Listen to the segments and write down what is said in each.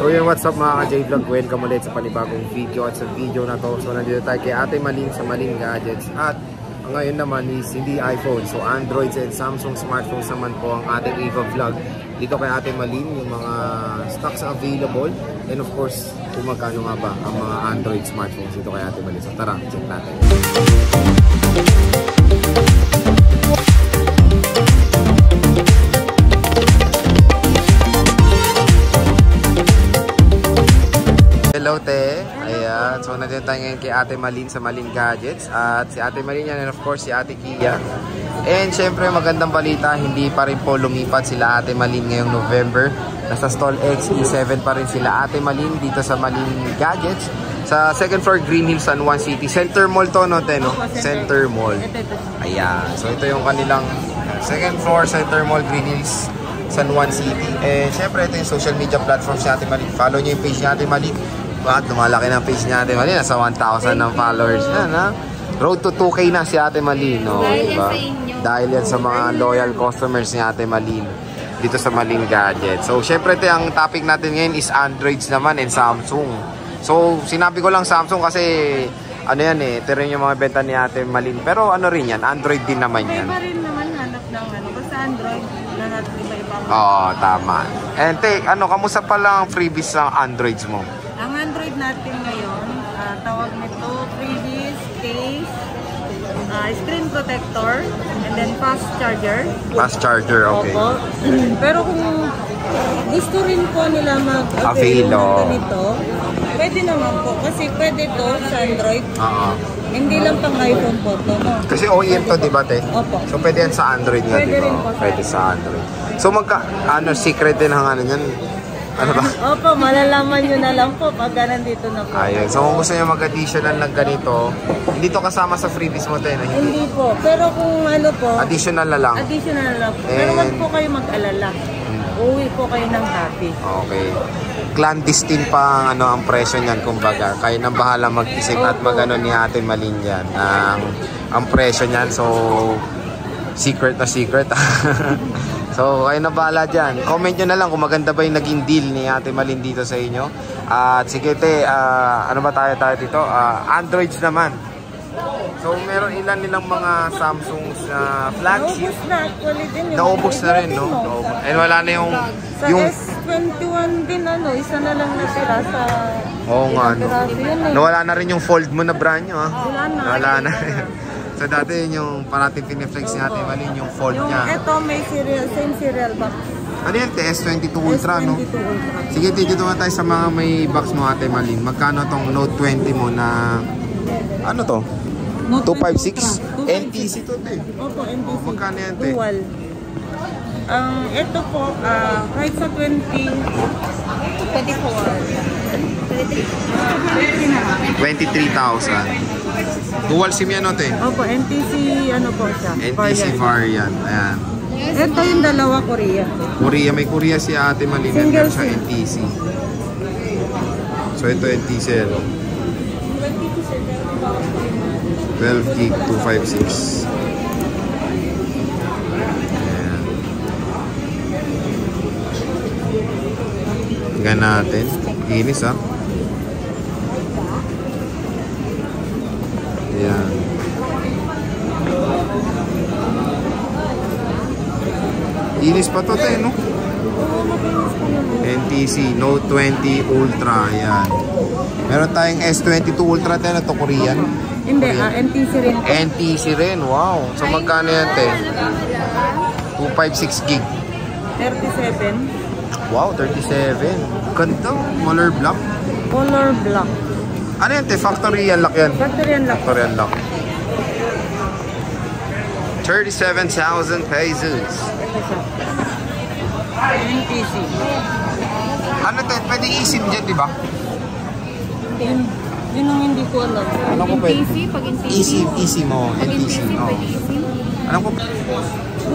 So yun, what's up mga ka-J-Vlog? Welcome ulit sa panibagong video. At sa video na to, so nandito tayo kay Ate Malin sa Malin Gadgets. At ngayon naman is hindi iPhone, so Androids and Samsung smartphones naman po ang ating Eva Vlog. Dito kay Ate Malin, yung mga stocks available. And of course, kung magkano nga ba ang mga Android smartphones dito kay Ate Malin. So tara, check natin. Hello te, ayan, so nandito tayo ngayon kay Ate Malin sa Malin Gadgets. At si Ate Malin yan, and of course si Ate Kia. And syempre magandang balita, hindi pa rin po lumipat sila Ate Malin ngayong November. Nasa stall XE7 pa rin sila Ate Malin dito sa Malin Gadgets. Sa second floor Green Hills, San Juan City. Center Mall to, no te, no? Center Mall. Ayan, so ito yung kanilang second floor, Center Mall, Green Hills, San Juan City. And syempre ito yung social media platforms ni Ate Malin. Follow nyo yung page ni Ate Malin. At lumalaki ng page ni Ate Malin. Nasa 1,000 ng followers yan, ha? Road to 2K na si Ate Malin, no? Diba? Dahil yan sa mga loyal customers ni Ate Malin dito sa Malin Gadget. So syempre ito, ang topic natin ngayon is Androids naman and Samsung. So sinabi ko lang Samsung kasi ano yan eh, ito rin yung mga benta ni Ate Malin. Pero ano rin yan, Android din naman yan. Iba rin naman hanap ng ano, basta Android na natin iba-iba. Oo, tama. And te, ano, kamusta pa lang ang freebies ng Androids mo? Ang Android natin ngayon, tawag nito freebies, case, screen protector, and then fast charger. Fast charger, okay. Opo. Pero kung gusto rin po nila mag-avail ng ganito, pwede naman po. Kasi pwede to sa Android. Hindi lang pang iPhone po to, no? Kasi OEM to, di ba, te? Opo. So pwede yan sa Android nga, Pwede di ba? rin po sa Pwede sa Android. So secret din ang ano yan? Ano ba? Opo, malalaman nyo na lang po pag nandito na po. Ayun. So kung gusto nyo mag-additional ng ganito, hindi to kasama sa freebies mo, te? Hindi po. Pero kung ano po, additional na lang. Additional na lang po. Pero wag po kayo mag-alala. Uwi po kayo ng happy. Okay. Clandestine pa ang presyo niyan, kumbaga. Kayo nang bahala mag-isip at mag-ano ni Ate Malin yan. Ang presyo niyan, so secret na secret. So kayo na bahala dyan. Comment nyo na lang kung maganda ba yung naging deal ni Ate Malin dito sa inyo. At sige te, ano ba tayo dito? Androids naman. So meron ilan nilang mga Samsung's flagship. Naubos na actually din. Naubos na rin, no? And wala na yung S21 din, isa na lang natira sa... Oo nga, no? Nawala na rin yung fold mo na brand nyo, ha? Wala na. So dati yun yung parating piniflex ni Ate Malin, yung fold niya. Ito may serial, same serial box. Ano yan, S22 Ultra, no? Sige, dito na tayo sa mga may box mo, Ate Malin. Magkano tong Note 20 mo na... Ano to? 256? NTC to, te. Opo, NTC. Magkano yan, te? Dual. Ito po, kahit sa 23,000. Dual SIM yan, no, te? Opo, NTC, ano po siya? NTC variant. Ayan. Ito yung dalawa, Korea. May Korea si Ate Malin. Meron siya NTC. So ito NTC, no? 12 gig 256. Ayan. Tingnan natin. Inis, ha? Ayan. Inis pa to, te, no? NTC Note 20 Ultra. Ayan. Meron tayong S22 Ultra, te, na to Korean. Hindi, NTC rin. NTC rin, wow. So magkano yan, te? 256 gig. 37. Wow, 37. Ganda, color black. Color black. Ano yan, te? Factory unlock yan. Factory unlock. Factory unlock. 37,000 pesos. NTC. Ano, te? Pwede eSIM dyan, di ba? Yun ang hindi ko alam. Alam ko pwede. NTC, pag NTC. eSIM mo. Pag NTC. NTC, Oh. pwede eSIM. Alam ko.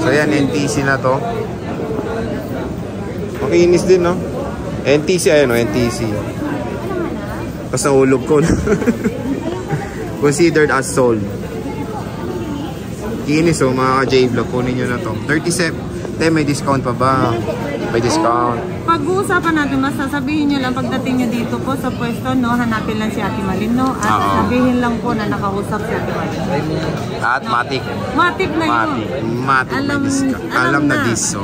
So yan, NTC na to. Makinis din, no? NTC, ayun, no? NTC. Tapos nahulog ko. Considered as sold. Kinis, oh, mga ka-J-Vlog. Kunin nyo na to. 37. May discount pa ba? May discount. Pag-uusapan natin, mas sasabihin nyo lang pagdating nyo dito po sa pwesto, no, hanapin lang si Ate Malin, no? At sabihin lang po na nakausap si Ate Malin. At Matic. Matic na yun. Matic may discount. Alam na this, so.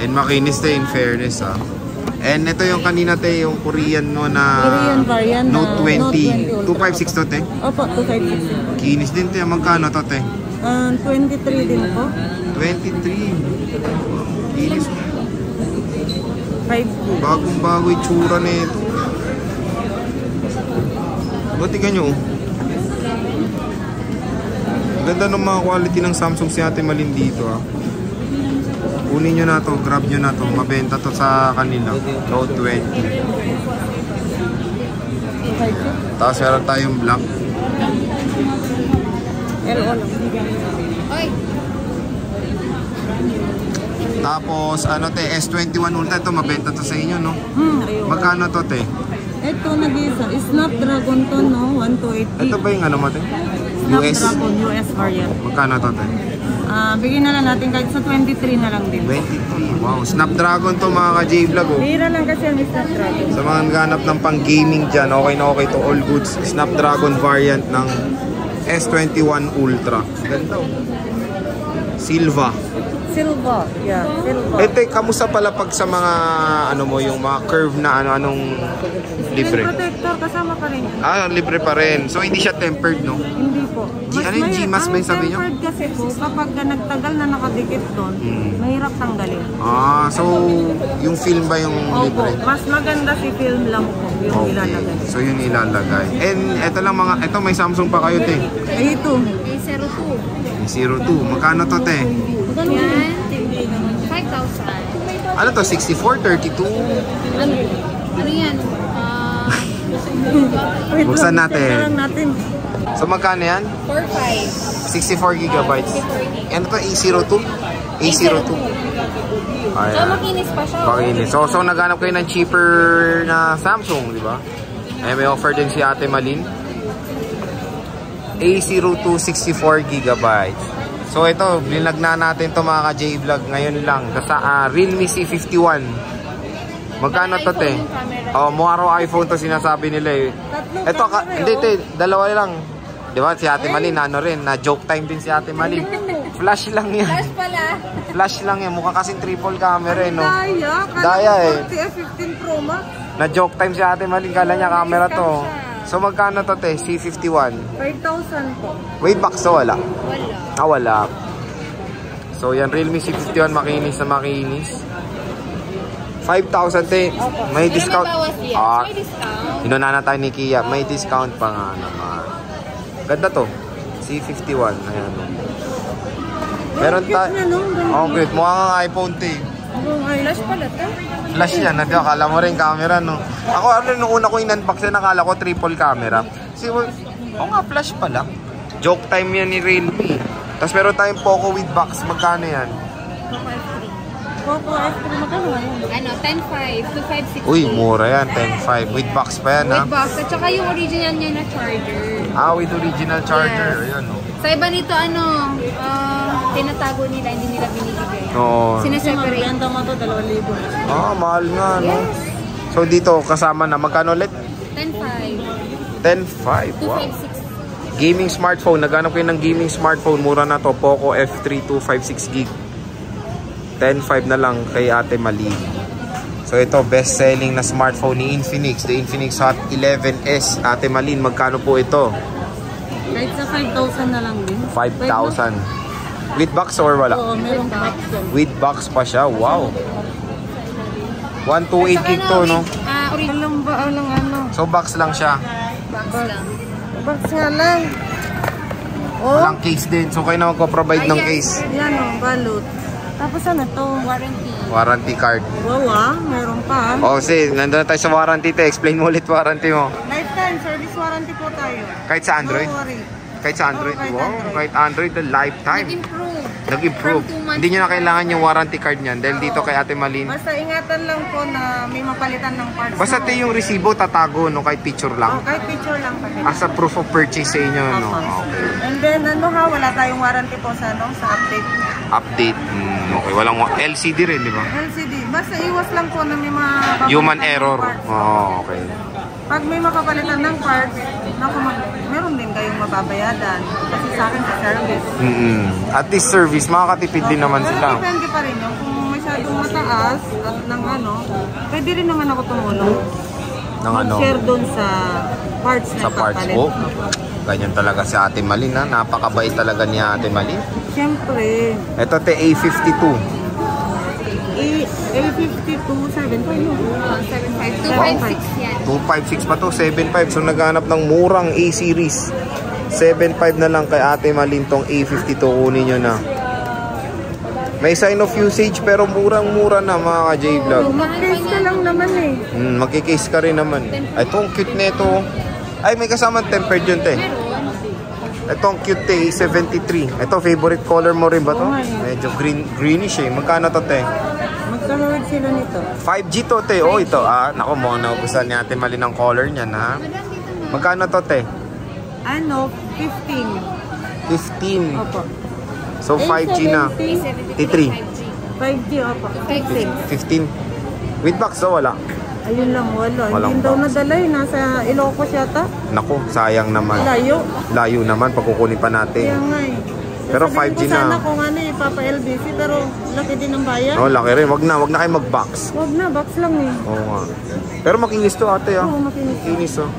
And makinis tayo in fairness, ha. And ito yung kanina te, yung Korean mo na Korean variant Note 20. 256 to te? Opo, 256. Kinis din te. Magkano to te? 23 din po. 23. Kinis. 5. Bagong-bago yung tsura na ito. Tingnan nyo. Ganda ng mga quality ng Samsung si Ate Malin dito, ha. Kunin nyo na to, grab nyo na to. Mabenta to sa kanila. Note 20. Tapos meron tayong black. LO lang. Tapos ano te, S21 Ultra. Ito mabenta to sa inyo, no? Magkano to te? Ito nag-isa. Snapdragon to, no? 1280. Ito ba yung ano mo te? US? Snapdragon US variant. Magkano to te? Bigyan na lang natin kahit sa 23 na lang din. 23. Wow, Snapdragon to mga ka-J-Vlog, oh. Bira lang kasi ang Snapdragon. Sa mga naghanap ng pang-gaming dyan, okay na okay to, all goods. Snapdragon variant ng S21 Ultra. Ganda, oh. Silva. Silva. Yeah, Silva. Ete, kamusta pala pag sa mga, ano mo, yung mga curve na anong libre? Screen protector kasama pa rin. Libre pa rin. So, hindi siya tempered, no? Hindi po. Ano yung Gmas ba yung sabi nyo? Ang tempered kasi po, kapag nagtagal na nakadikit doon, mahirap tanggalin. So, yung film ba yung libre? Opo, mas maganda si film lang po yung ilalagay. So, yun ilalagay. And, eto lang mga, eto may Samsung pa kayo, te. Ito. A02. 02. Magkano to, te? Yan. 5,000. Ano to? 64? 32? Ano yan? Buksan natin. Lang natin. So magkano yan? 4,500. 64 gigabytes. Ano to? A02? A02. So, makinis pa siya. Makinis. So naghanap kayo ng cheaper na Samsung, di ba? Ay, may offer din si Ate Malin. A02 64 gigabytes. So ito, binlag na natin to mga ka-J-Vlog ngayon lang. Sa Realme C51. Magkano to, te? Muaro iPhone to sinasabi nila eh. Ito, hindi te, dalawa lang. Di ba, si Ate Malin, ano rin, na joke time din si Ate Malin. Flash lang yan. Flash pala. Flash lang yan, mukha kasing triple camera eh, no? Daya eh. F15 Pro Max. Na joke time si Ate Malin, kala niya camera to. So magkano to, te? C51. 5,000 po. Wait, box to wala? Wala. Wala. So yan, Realme C51, makinis na makinis. 5,000 te. May discount. Pero may bawas yan. May discount. Inuna tayo ni Kia. May discount pa nga naman. Ganda to. C51. Ayan. Meron tayo. Okay, mukha nga iPhone te. Flash pala to. Flash yan. Akala mo rin camera, no? Ako, nung una ko in-unbox yan, nakala ko triple camera. Kasi, nga, flash pala. Joke time yan ni Realme. Tapos meron tayong Poco with box. Magkano yan? Poco F3 magkano yan? Ano, 10,500 to 5,600. Uy, mura yan. 10.5. With box pa yan, ha? With box. At saka yung original niya na charger. With original charger. Yes. Ayan, no? Sa iba nito, tinatago nila, hindi nila binibigay. Oo. Sineseparate. Benta mo to, 2,000. Mahal nga, no? Yes. So, dito, kasama na. Magkano ulit? 10,500 10.5. to Wow. 5,600. Gaming smartphone. Naghanap kayo ng gaming smartphone. Mura na to. Poco F3 256 gig. 10.5 na lang kay Ate Malin. So ito, best selling na smartphone ni Infinix. The Infinix Hot 11S. Ate Malin, magkano po ito? Kahit sa 5,000 na lang din. 5,000. With box or wala? Oo, meron box yan. With box pa siya. Wow. 128 gig to, no? Original Alam ba, ano? So box lang siya. box lang. Box nga lang. Walang case din. So kayo na magpo-provide ng case. Yan o, balot. Tapos ano to? Warranty. Warranty card. Wow meron pa. Kasi nandun na tayo sa warranty. Explain mo ulit warranty mo. Lifetime service warranty po tayo. Kahit sa Android? No worry. Kahit sa Android? Oo, kahit Wow, Android. kahit Android, lifetime. Nag-improve. Nag-improve. From 2 months Hindi nyo na to kailangan yung warranty card niyan dahil dito kay Ate Malin. Basta ingatan lang po na may mapalitan ng parts. Basta te yung resibo tatago, no, kahit picture lang. Kahit picture lang pa. As a proof of purchase sa inyo, no? Okay. And then wala tayong warranty po sa sa update. Update. Okay, walang LCD rin, di ba? LCD. Basta iwas lang po na may mga Human error. Oh, okay. Pag may makapalitan ng parts, meron din kayong mababayadan. Kasi sa akin sa service. At this service, makakatipid din naman sila. Depende pa rin yung kung masyadong mataas at ng ano, pwede rin naman ako tumulong. Mag-share doon sa parts na sa parts ko. Ganyan talaga si Ate Malin, ha? Napakabait talaga ni Ate Malin. Siyempre. Ito te A52. A52, 7.5. 256 yan. 256 pa to, 75. So naghanap ng murang A series. 75 na lang kay Ate Malin tong A52. Kunin nyo na. May sign of usage pero murang-mura na mga ka-J-Vlog. Mag-case ka lang naman eh. Magkikase ka rin naman. Ito ang cute nito. Ay, may kasamang tempered yun te. Ito ang cute te, 73. Ito, favorite color mo rin ba to? Medyo greenish eh. Magkano to te? Magkano sila nito? 5G to te. Oh, ito. Naku, mukhang nagugustuhan ni Ate Malin ang color niyan ha. Magkano to te? Ano? 15. 15. Opo. So 5G na. 53. 5G, opo. 15. With box daw wala. Ayun lang, wala. Walang Hindi daw box. nadala eh. Nasa Ilocos yata. Naku, sayang naman. Layo. Layo naman pag kukunin pa Kaya natin. nga eh. Pero Sabihin 5G ko na. sana kung ano eh, Papa LBC, pero laki din ang bayan. Oh, laki rin. Wag na kayo mag-box. Huwag na, box lang eh. Oo nga. Pero makinis to ate ah. Oo, makinis. Makinis oh.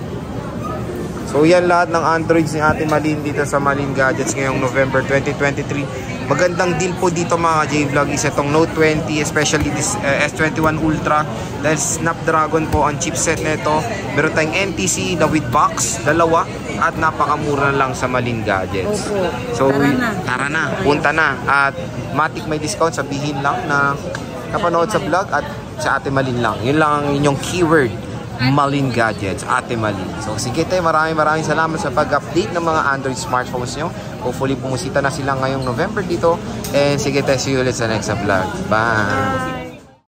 So yan lahat ng Androids ni Ate Malin dito sa Malin Gadgets ngayong November 2023. Magandang deal po dito mga J-Vlog is itong Note 20, especially this S21 Ultra. Dahil Snapdragon po ang chipset nito. Meron tayong NTC, the with box, dalawa. At napakamura lang sa Malin Gadgets. Opo. So Tara na. punta na. At matik may discount, sabihin lang na napanood sa vlog at sa Ate Malin lang. Yun lang ang inyong keyword. Malin Gadgets, Ate Malin. So sige tayo, maraming salamat sa pag-update ng mga Android smartphones nyo. Hopefully bumusita na sila ngayong November dito. And sige tayo, see you ulit sa next vlog. Bye!